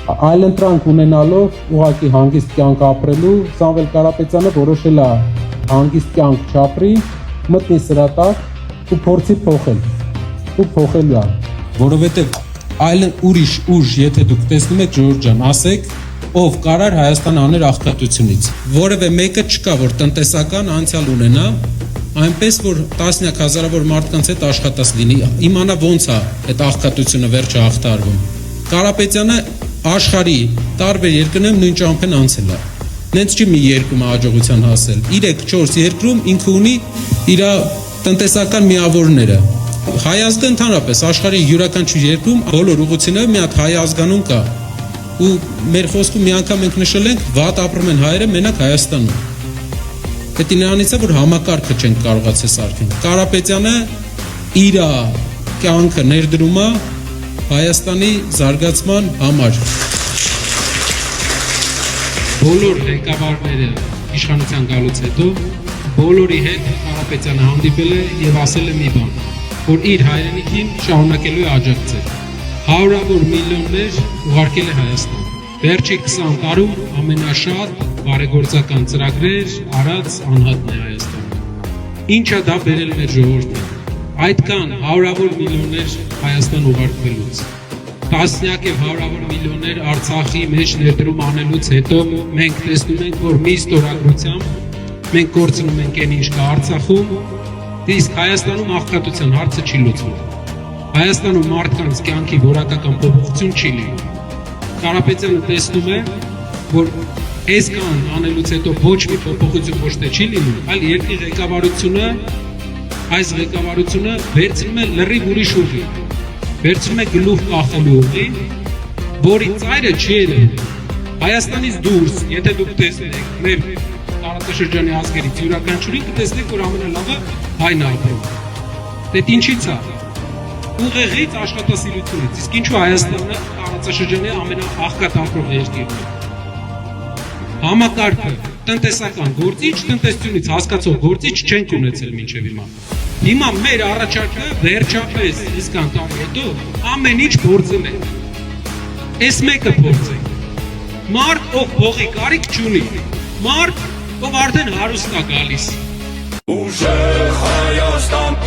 Այլընտրանք ունենալով ուղղակի հանգիստ կյանք ապրելու Սամվել Կարապետյանը որոշել է հանգիստ կյանք չապրի, մտնի սրա տակ ու փորձի փոխելու է, որովհետև այլ ուրիշ ուժ, եթե դուք տեսնում եք Ժորժ ջան, ասեք, ով կարար Հայաստան աներ աղքատությունից։ Որևէ մեկը չկա, որ տնտեսական անցյալ ունենա, այնպես որ տասնյակ հազարավոր մարդկանց հետ աշխատած լինի, իմանա ոնց է այդ աղքատությունը վերջը հաղթարվում։ Կարապետյանը աշխարհի տարբեր երկրներում նույն ճամփեն անցել է։ Նենց չի մի երկրում հաջողության հասել։ 3-4 երկրում ինքը ունի իր տնտեսական միավորները։ Հայ ազգը ընդհանրապես աշխարհի յուրաքանչյուր երկրում բոլոր ուղղություններով մի հատ հայ ազգանուն կա։ Ու մեր խոսքում մի անգամ մենք նշել ենք, վատ ապրում են հայերը մենակ Հայաստանում։ Դա նրանից է, որ համակարգը չենք կարողացել սարքել։ Կարապետյանը իր կյանքը ներդրում է Հայաստանի զարգացման համար։ Բոլոր ղեկավարները իշխանության գալուց հետո բոլորի հետ Կարապետյանը հանդիպել է եւ ասել է մի բան, որ իր հայրենիքին շարունակելու է աջակցել։ Հարյուրավոր միլիոններ ուղարկել է Հայաստան։ Վերջի 20 տարում ամենաշատ բարեգործական ծրագրեր արած անհատն է Հայաստանում։ Ինչա դա բերել մեր ժողովրդին։ Այդքան հարյուրավոր միլիոններ Հայաստան ուղարկվելուց, տասնյակ եւ հարյուրավոր միլիոններ Արցախի մեջ ներդրում անելուց հետո մենք տեսնում ենք, որ մի ստորագրությամբ մենք կորցնում ենք այն ինչ կա Արցախում, իսկ Հայաստանում աղքատության հարցը չի լուծվում։ Հայաստանում մարդկանց կյանքի որակական փոփոխություն չի լինում։ Կարապետյանը տեսնում է, որ այսքան անելուց հետո ոչ մի փոփոխություն ոչ թե չի լինում, այլ երկրի ղեկավարությունը այս ղեկավարությունը վերցնում է լրիվ ուրիշ ուղի, վերցնում է գլուխ կախելու ուղի, որի ծայրը չի երևում։ Հայաստանից դուրս, եթե դուք տեսնեք մեր տարածաշրջանի ազգերից յուրաքանչյուրին կտեսնեք, որ ամենալավը հայն ապրում։ Դե ինչի՞ց է։ Ուղեղից աշխատասիրությունից, իսկ ինչու Հայաստանը տարածաշրջանի ամենաաղքատ ապրող երկիրն է։ Համակարգը տնտեսական գործիչ, տնտեսությունից հասկացող գործիչ չենք ունեցել մինչև հիմա։ Հիմա մեր առաջարկը վերջապես իսկան տարի հետո ամեն ինչ փորձել է։ Այս մեկը փորձենք։ Մարդ, ով փողի կարիք չունի, մարդ, ով արդեն հարուստ է գալիս։ Ուժեղ Հայաստան